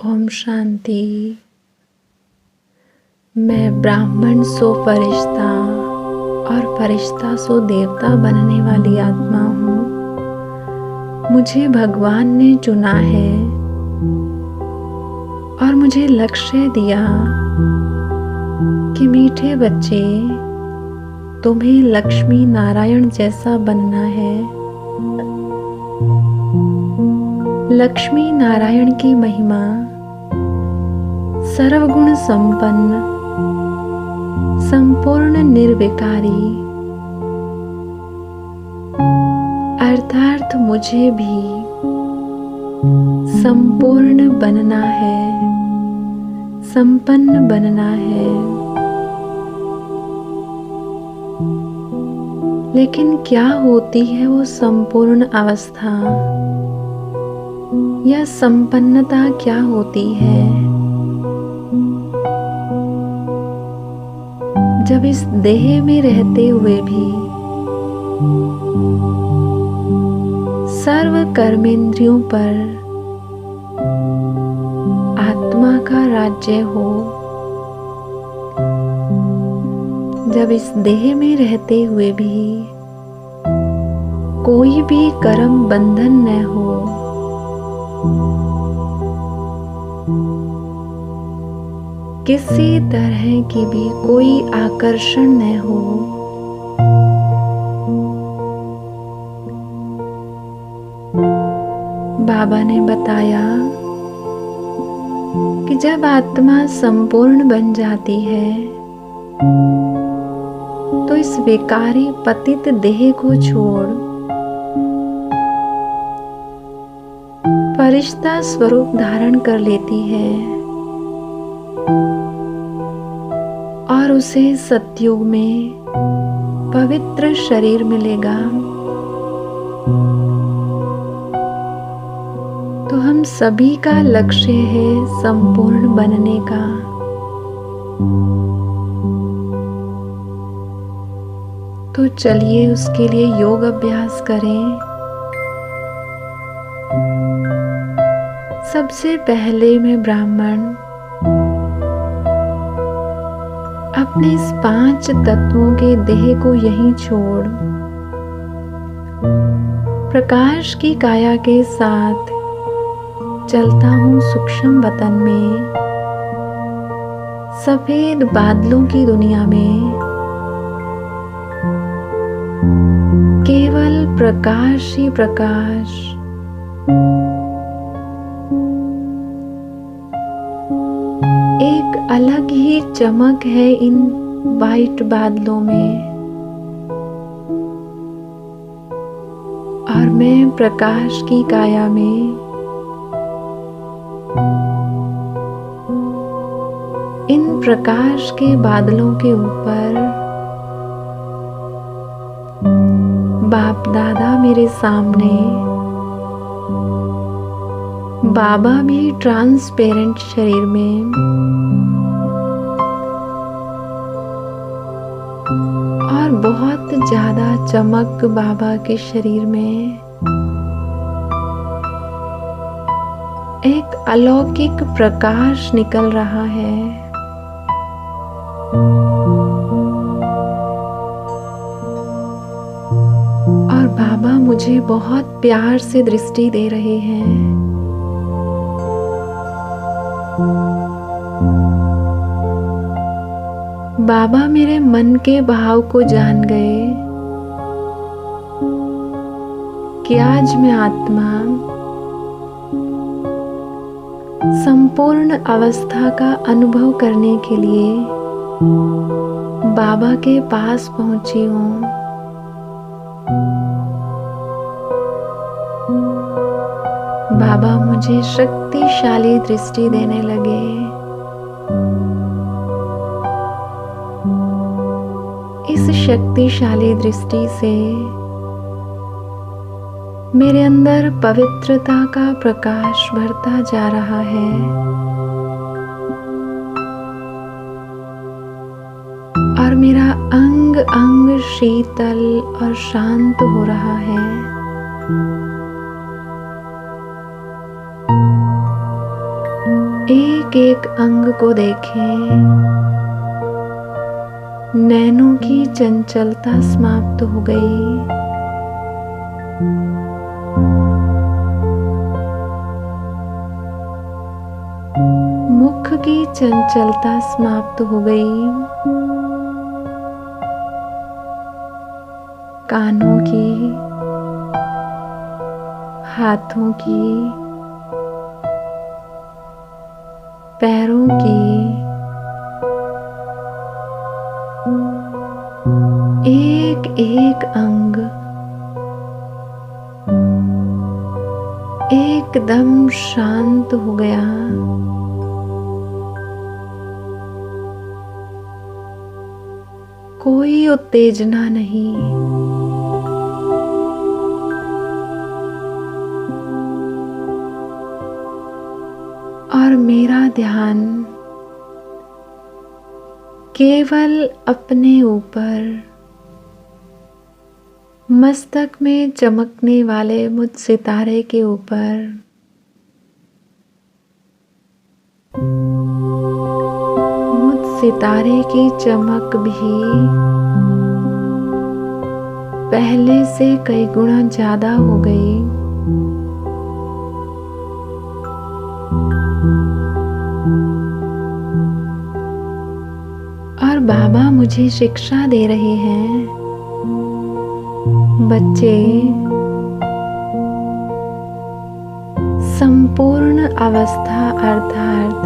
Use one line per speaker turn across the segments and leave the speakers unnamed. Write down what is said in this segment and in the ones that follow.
ओम शांति। मैं ब्राह्मण सो फरिश्ता और फरिश्ता सो देवता बनने वाली आत्मा हूँ। मुझे भगवान ने चुना है और मुझे लक्ष्य दिया कि मीठे बच्चे, तुम्हें लक्ष्मी नारायण जैसा बनना है। लक्ष्मी नारायण की महिमा सर्वगुण संपन्न, संपूर्ण निर्विकारी, अर्थात मुझे भी संपूर्ण बनना है, संपन्न बनना है। लेकिन क्या होती है वो संपूर्ण अवस्था या संपन्नता क्या होती है? जब इस देह में रहते हुए भी सर्व कर्मेंद्रियों पर आत्मा का राज्य हो, जब इस देह में रहते हुए भी कोई भी कर्म बंधन न हो, किसी तरह की भी कोई आकर्षण न हो, बाबा ने बताया कि जब आत्मा संपूर्ण बन जाती है तो इस विकारी पतित देह को छोड़ फरिश्ता स्वरूप धारण कर लेती है और उसे सतयुग में पवित्र शरीर मिलेगा। तो हम सभी का लक्ष्य है संपूर्ण बनने का। तो चलिए उसके लिए योग अभ्यास करें। सबसे पहले मैं ब्राह्मण अपने इस 5 तत्वों के देह को यहीं छोड़ प्रकाश की काया के साथ चलता हूँ सूक्ष्म वतन में, सफेद बादलों की दुनिया में। केवल प्रकाश ही प्रकाश, एक अलग ही चमक है इन वाइट बादलों में। और मैं प्रकाश की काया में इन प्रकाश के बादलों के ऊपर बाप दादा मेरे सामने, बाबा भी ट्रांसपेरेंट शरीर में, और बहुत ज्यादा चमक बाबा के शरीर में। एक अलौकिक प्रकाश निकल रहा है। और बाबा मुझे बहुत प्यार से दृष्टि दे रहे हैं। बाबा मेरे मन के भाव को जान गए कि आज मैं आत्मा संपूर्ण अवस्था का अनुभव करने के लिए बाबा के पास पहुंची हूँ। बाबा मुझे शक्तिशाली दृष्टि देने लगे। इस शक्तिशाली दृष्टि से मेरे अंदर पवित्रता का प्रकाश भरता जा रहा है। और मेरा अंग अंग शीतल और शांत हो रहा है। एक एक अंग को देखें। नैनों की चंचलता समाप्त हो गई। मुख की चंचलता समाप्त हो गई। कानों की, हाथों की, पैरों की, एक एक अंग एकदम शांत हो गया। कोई उत्तेजना नहीं। और मेरा ध्यान केवल अपने ऊपर मस्तक में चमकने वाले मुझ सितारे के ऊपर, मुझ सितारे की चमक भी पहले से कई गुना ज्यादा हो गई। और बाबा मुझे शिक्षा दे रहे हैं, बच्चे, संपूर्ण अवस्था अर्थात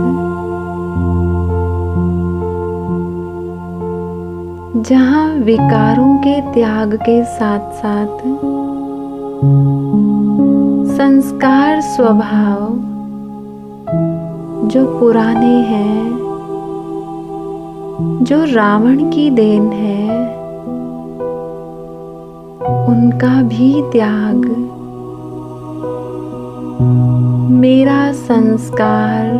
जहाँ विकारों के त्याग के साथ साथ संस्कार स्वभाव जो पुराने हैं, जो रावण की देन है, उनका भी त्याग मेरा संस्कार,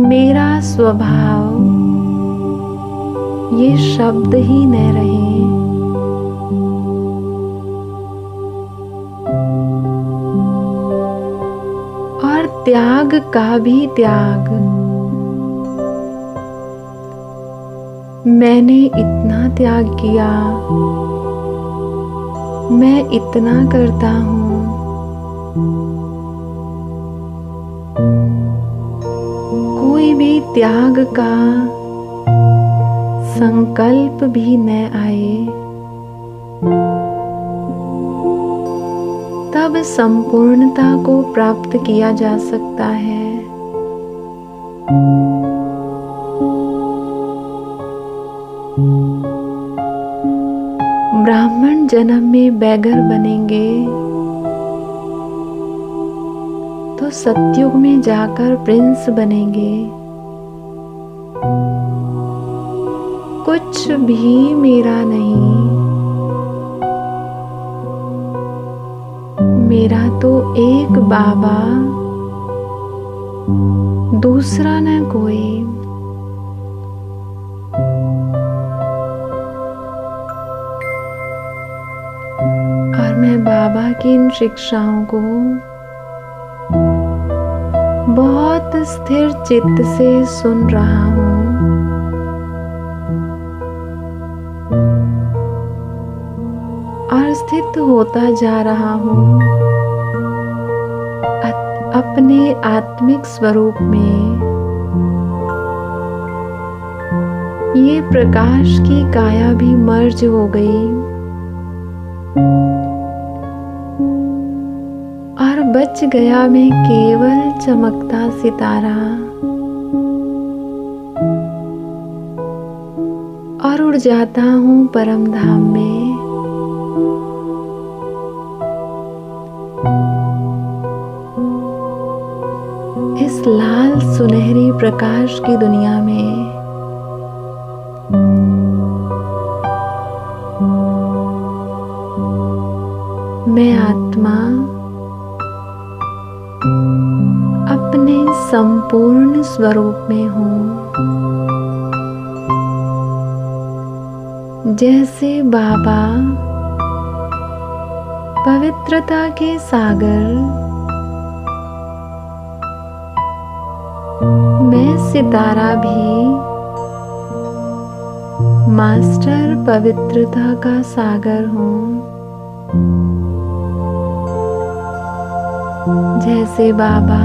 मेरा स्वभाव, ये शब्द ही न रहे। और त्याग का भी त्याग, मैंने इतना त्याग किया, मैं इतना करता हूँ, कोई भी त्याग का संकल्प भी न आए, तब संपूर्णता को प्राप्त किया जा सकता है। ब्राह्मण जन्म में बैगर बनेंगे तो सतयुग में जाकर प्रिंस बनेंगे। कुछ भी मेरा नहीं, मेरा तो एक बाबा, दूसरा न कोई। और मैं बाबा की इन शिक्षाओं को बहुत स्थिर चित्त से सुन रहा हूँ। और स्थित होता जा रहा हूँ अपने आत्मिक स्वरूप में। ये प्रकाश की काया भी मर्ज हो गई और बच गया मैं केवल चमकता सितारा। और उड़ जाता हूँ परम धाम में। इस लाल सुनहरी प्रकाश की दुनिया में मैं आत्मा अपने संपूर्ण स्वरूप में हूँ। जैसे बाबा पवित्रता के सागर मैं सितारा भी मास्टर पवित्रता का सागर हूँ। जैसे बाबा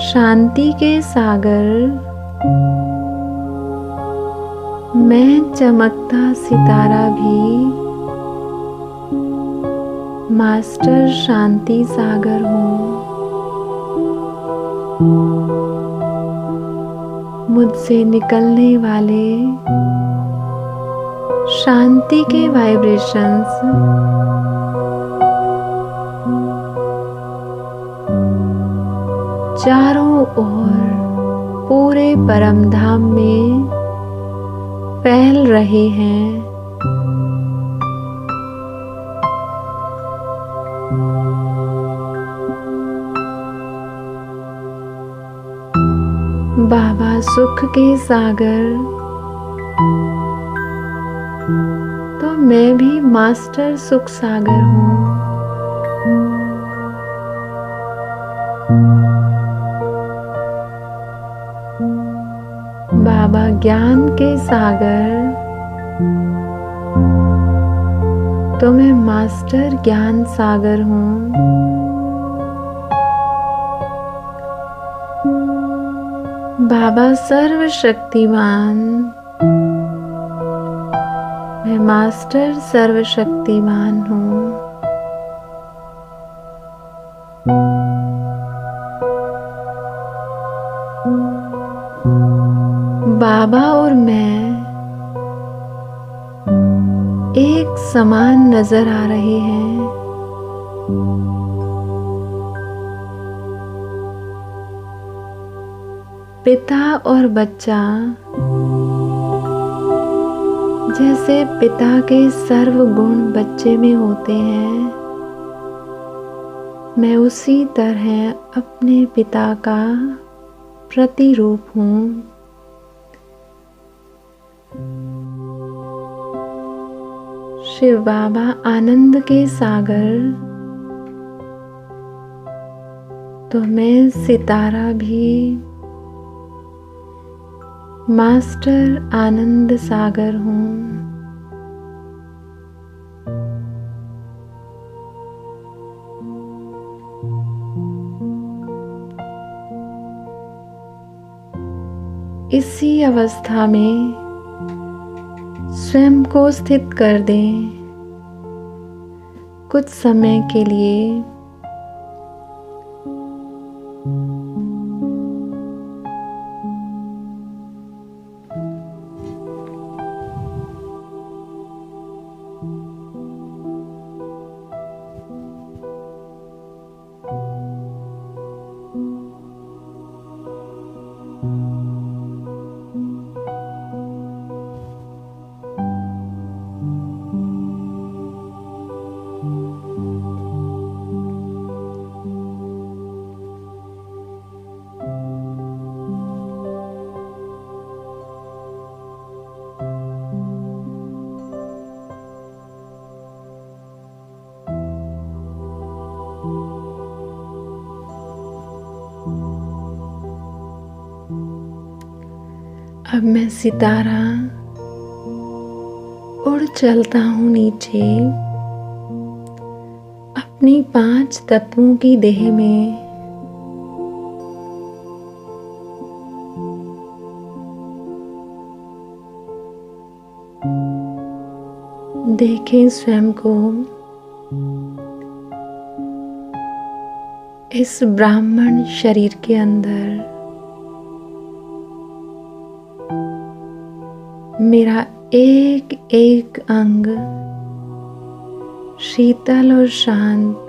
शांति के सागर, मैं चमकता सितारा भी मास्टर शांति सागर हूँ। मुझसे निकलने वाले शांति के वाइब्रेशंस चारों ओर पूरे परमधाम में फैल रहे हैं। बाबा सुख के सागर, तो मैं भी मास्टर सुख सागर हूँ। बाबा ज्ञान के सागर, तो मैं मास्टर ज्ञान सागर हूँ। बाबा सर्वशक्तिमान, मैं मास्टर सर्वशक्तिमान हूँ। बाबा और मैं एक समान नजर आ रहे हैं। पिता और बच्चा जैसे पिता के सर्व गुण बच्चे में होते हैं, मैं उसी तरह अपने पिता का प्रतिरूप हूँ। शिव बाबा आनंद के सागर, तो मैं सितारा भी मास्टर आनंद सागर हूँ। इसी अवस्था में स्वयं को स्थित कर दें कुछ समय के लिए। अब मैं सितारा उड़ चलता हूँ नीचे अपनी 5 तत्वों की देह में। देखें स्वयं को इस ब्राह्मण शरीर के अंदर। मेरा एक एक अंग शीतल और शांत,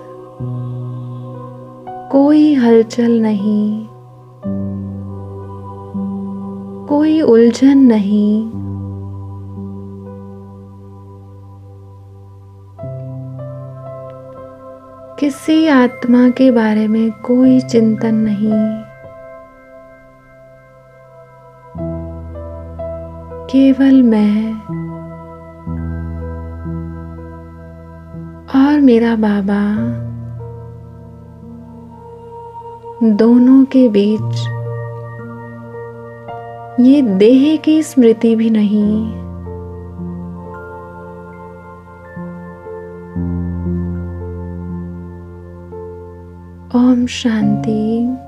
कोई हलचल नहीं, कोई उलझन नहीं। किसी आत्मा के बारे में कोई चिंतन नहीं, केवल मैं और मेरा बाबा दोनों के बीच ये देह की स्मृति भी नहीं। ओम शांति।